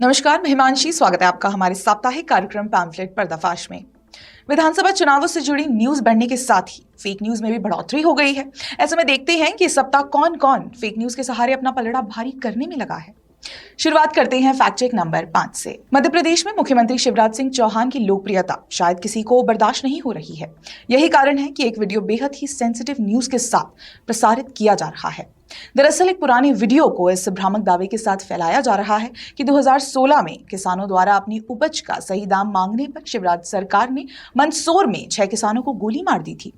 नमस्कार, मैं हिमांशी। स्वागत है आपका हमारे साप्ताहिक कार्यक्रम पैम्फलेट पर्दाफाश में। विधानसभा चुनावों से जुड़ी न्यूज बढ़ने के साथ ही फेक न्यूज में भी बढ़ोतरी हो गई है। ऐसे में देखते हैं कि इस सप्ताह कौन कौन फेक न्यूज के सहारे अपना पलड़ा भारी करने में लगा है। शुरुआत करते हैं फैक्ट चेक नंबर 5 से। मध्य प्रदेश में मुख्यमंत्री शिवराज सिंह चौहान की लोकप्रियता शायद किसी को बर्दाश्त नहीं हो रही है। यही कारण है कि एक वीडियो बेहद ही सेंसिटिव न्यूज के साथ प्रसारित किया जा रहा है। दरअसल एक पुराने वीडियो को इस भ्रामक दावे के साथ फैलाया जा रहा है कि 2016 में किसानों द्वारा अपनी उपज का सही दाम मांगने पर शिवराज सरकार ने मंदसौर में 6 किसानों को गोली मार दी थी।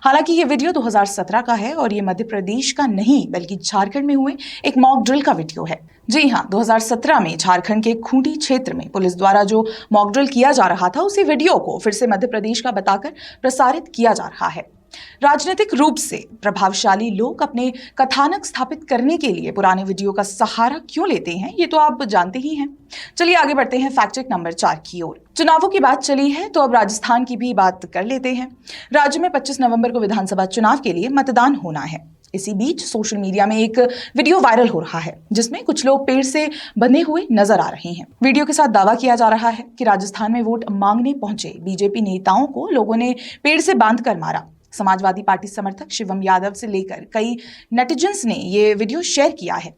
हालांकि ये वीडियो 2017 का है और ये मध्य प्रदेश का नहीं बल्कि झारखंड में हुए एक मॉक ड्रिल का वीडियो है। जी हाँ, 2017 में झारखंड के खूंटी क्षेत्र में पुलिस द्वारा जो मॉक ड्रिल किया जा रहा था उसी वीडियो को फिर से मध्य प्रदेश का बताकर प्रसारित किया जा रहा है। राजनीतिक रूप से प्रभावशाली लोग अपने कथानक स्थापित करने के लिए पुराने वीडियो का सहारा क्यों लेते हैं, ये तो आप जानते ही हैं। चलिए आगे बढ़ते हैं फैक्ट चेक नंबर 4 की ओर। चुनावों की बात चली है तो अब राजस्थान की भी बात कर लेते हैं। राज्य में 25 नवंबर को विधानसभा चुनाव के लिए मतदान होना है। इसी बीच सोशल मीडिया में एक वीडियो वायरल हो रहा है जिसमें कुछ लोग पेड़ से बंधे हुए नजर आ रहे हैं। वीडियो के साथ दावा किया जा रहा है कि राजस्थान में वोट मांगने पहुंचे बीजेपी नेताओं को लोगों ने पेड़ से बांधकर मारा। समाजवादी पार्टी समर्थक शिवम यादव से लेकर कई नेटिजन्स ने ये वीडियो शेयर किया है।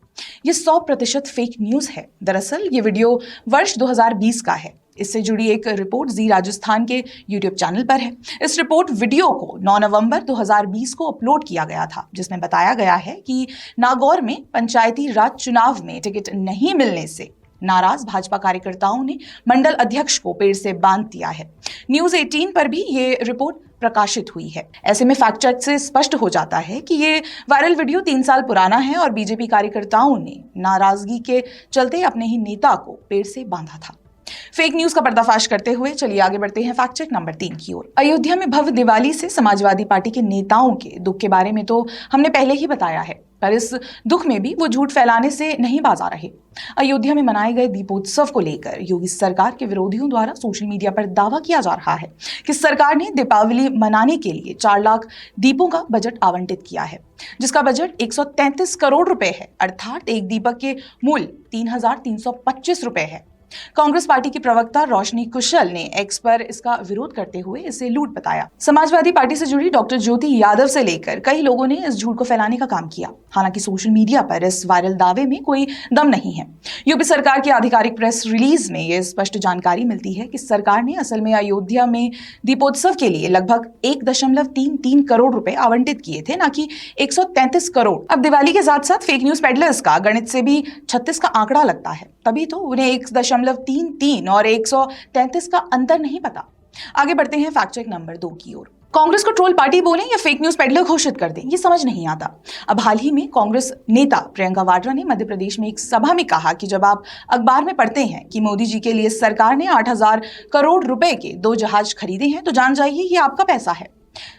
ये 100% फेक न्यूज है। दरअसल ये वीडियो वर्ष 2020 का है। इससे जुड़ी एक रिपोर्ट जी राजस्थान के यूट्यूब चैनल पर है। इस रिपोर्ट वीडियो को 9 नवंबर 2020 को अपलोड किया गया था, जिसमें बताया गया है कि नागौर में पंचायती राज चुनाव में टिकट नहीं मिलने से नाराज भाजपा कार्यकर्ताओं ने मंडल अध्यक्ष को पेड़ से बांध दिया है। न्यूज 18 पर भी ये रिपोर्ट प्रकाशित हुई है। ऐसे में फैक्ट चेक से स्पष्ट हो जाता है कि ये वायरल वीडियो 3 साल पुराना है और बीजेपी कार्यकर्ताओं ने नाराजगी के चलते अपने ही नेता को पेड़ से बांधा था। फेक न्यूज का पर्दाफाश करते हुए चलिए आगे बढ़ते हैं फैक्ट चेक नंबर 3 की ओर। अयोध्या में भव्य दिवाली से समाजवादी पार्टी के नेताओं के दुख के बारे में तो हमने पहले ही बताया है, पर इस दुख में भी वो झूठ फैलाने से नहीं बाज आ रहे। अयोध्या में मनाए गए दीपोत्सव को लेकर योगी सरकार के विरोधियों द्वारा सोशल मीडिया पर दावा किया जा रहा है कि सरकार ने दीपावली मनाने के लिए 4 लाख दीपों का बजट आवंटित किया है, जिसका बजट 133 करोड़ रुपए है, अर्थात एक दीपक के मूल्य 3,325 रुपए है। कांग्रेस पार्टी की प्रवक्ता रोशनी कुशल ने एक्स पर इसका विरोध करते हुए इसे लूट बताया। समाजवादी पार्टी से जुड़ी डॉक्टर ज्योति यादव से लेकर कई लोगों ने इस झूठ को फैलाने का काम किया। हालांकि सोशल मीडिया पर इस वायरल दावे में कोई दम नहीं है। यूपी सरकार की आधिकारिक प्रेस रिलीज में यह स्पष्ट जानकारी मिलती है कि सरकार ने असल में अयोध्या में दीपोत्सव के लिए लगभग 1.33 करोड़ रुपए आवंटित किए थे, न कि 133 करोड़। अब दिवाली के साथ साथ फेक न्यूज पेडलर्स का गणित से भी 36 का आंकड़ा लगता है, तभी तो उन्हें 1.33 और 133 का अंतर नहीं पता। आगे बढ़ते हैं फैक्ट चेक नंबर 2 की ओर। कांग्रेस को ट्रोल पार्टी बोलें या फेक न्यूज पेडलर घोषित कर दें, ये समझ नहीं आता। अब हाल ही में कांग्रेस नेता प्रियंका वाड्रा ने मध्य प्रदेश में एक सभा में कहा कि जब आप अखबार में पढ़ते हैं कि मोदी जी के लिए सरकार ने 8,000 करोड़ रुपए के 2 जहाज खरीदे हैं तो जान जाइए ये आपका पैसा है।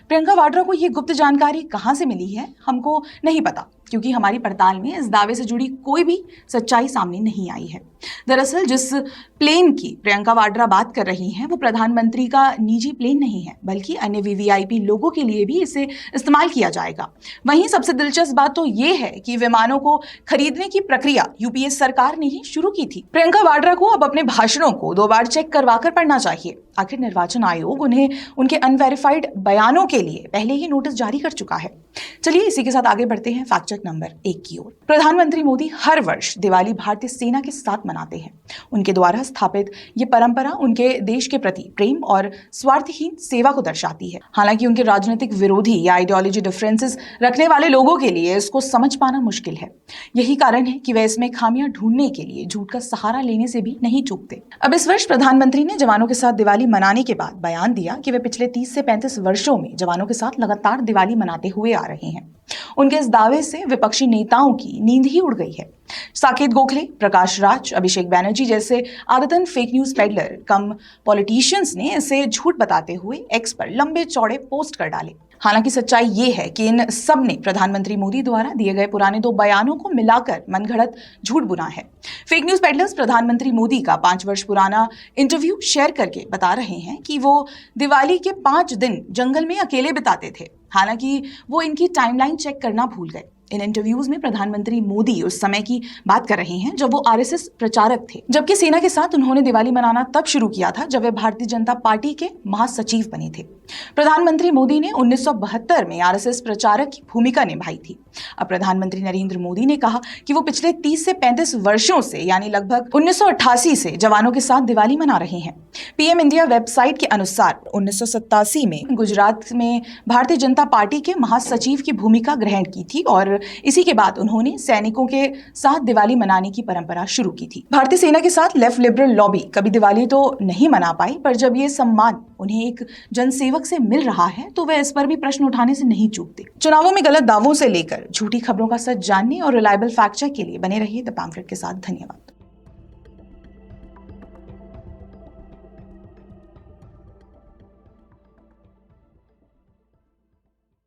प्रियंका वाड्रा को ये गुप्त जानकारी कहां से मिली है हमको नहीं पता, क्योंकि हमारी पड़ताल में इस दावे से जुड़ी कोई भी सच्चाई सामने नहीं आई है। दरअसल जिस प्लेन की प्रियंका वाड्रा बात कर रही हैं वो प्रधानमंत्री का निजी प्लेन नहीं है, बल्कि अन्य वीवीआईपी लोगों के लिए भी इसे इस्तेमाल किया जाएगा। वहीं सबसे दिलचस्प बात तो ये है कि विमानों को खरीदने की प्रक्रिया यूपीए सरकार ने ही शुरू की थी। प्रियंका वाड्रा को अब अपने भाषणों को 2 बार चेक करवाकर पढ़ना चाहिए। आखिर निर्वाचन आयोग उन्हें उनके अनवेरिफाइड बयानों के लिए पहले ही नोटिस जारी कर चुका है। चलिए इसी के साथ आगे बढ़ते हैं फैक्ट चेक नंबर 1 की ओर। प्रधानमंत्री मोदी हर वर्ष दिवाली भारतीय सेना के साथ मनाते हैं। उनके द्वारा स्थापित ये परंपरा उनके देश के प्रति प्रेम और स्वार्थहीन सेवा को दर्शाती है। हालांकि उनके राजनीतिक विरोधी या आइडियोलॉजी डिफरेंसेस रखने वाले लोगों के लिए इसको समझ पाना मुश्किल है। यही कारण है कि वे इसमें खामियां ढूंढने के लिए झूठ का सहारा लेने से भी नहीं चूकते। अब इस वर्ष प्रधानमंत्री ने जवानों के साथ दिवाली मनाने के बाद बयान दिया कि वे पिछले 30 से 35 वर्षों में जवानों के साथ लगातार दिवाली मनाते हुए आ रहे हैं। उनके इस दावे से विपक्षी नेताओं की नींद ही उड़ गई है। साकेत गोखले, प्रकाश राज, अभिषेक बैनर्जी जैसे आदतन फेक न्यूज पेडलर कम पॉलिटिशियंस ने इसे झूठ बताते हुए एक्स पर लंबे चौड़े पोस्ट कर डाले। हालांकि सच्चाई ये है कि इन सब ने प्रधानमंत्री मोदी द्वारा दिए गए पुराने 2 बयानों को मिलाकर मनगढ़ंत झूठ बुना है। फेक न्यूज पेडलर्स प्रधानमंत्री मोदी का 5 वर्ष पुराना इंटरव्यू शेयर करके बता रहे हैं कि वो दिवाली के 5 दिन जंगल में अकेले बिताते थे। हालांकि वो इनकी टाइमलाइन चेक करना भूल गए। इन इंटरव्यूज में प्रधानमंत्री मोदी उस समय की बात कर रहे हैं जब वो आरएसएस प्रचारक थे, जबकि सेना के साथ उन्होंने दिवाली मनाना तब शुरू किया था जब वे भारतीय जनता पार्टी के महासचिव बने थे। प्रधानमंत्री मोदी ने 1972 में आरएसएस प्रचारक की भूमिका निभाई थी। अब प्रधानमंत्री नरेंद्र मोदी ने कहा कि वो पिछले 30 से 35 वर्षों से यानी लगभग 1988 से जवानों के साथ दिवाली मना रहे हैं। पीएम इंडिया वेबसाइट के अनुसार 1987 में गुजरात में भारतीय जनता पार्टी के महासचिव की भूमिका ग्रहण की थी और इसी के बाद उन्होंने सैनिकों के साथ दिवाली मनाने की परंपरा शुरू की थी। भारतीय सेना के साथ लेफ्ट लिबरल लॉबी कभी दिवाली तो नहीं मना पाई, पर जब ये सम्मान उन्हें एक जनसेवक से मिल रहा है तो वे इस पर भी प्रश्न उठाने से नहीं चूकते। चुनावों में गलत दावों से लेकर झूठी खबरों का सच जानने और रिलायबल फैक्ट चेक के लिए बने रहिए द पैम्फलेट के साथ। धन्यवाद।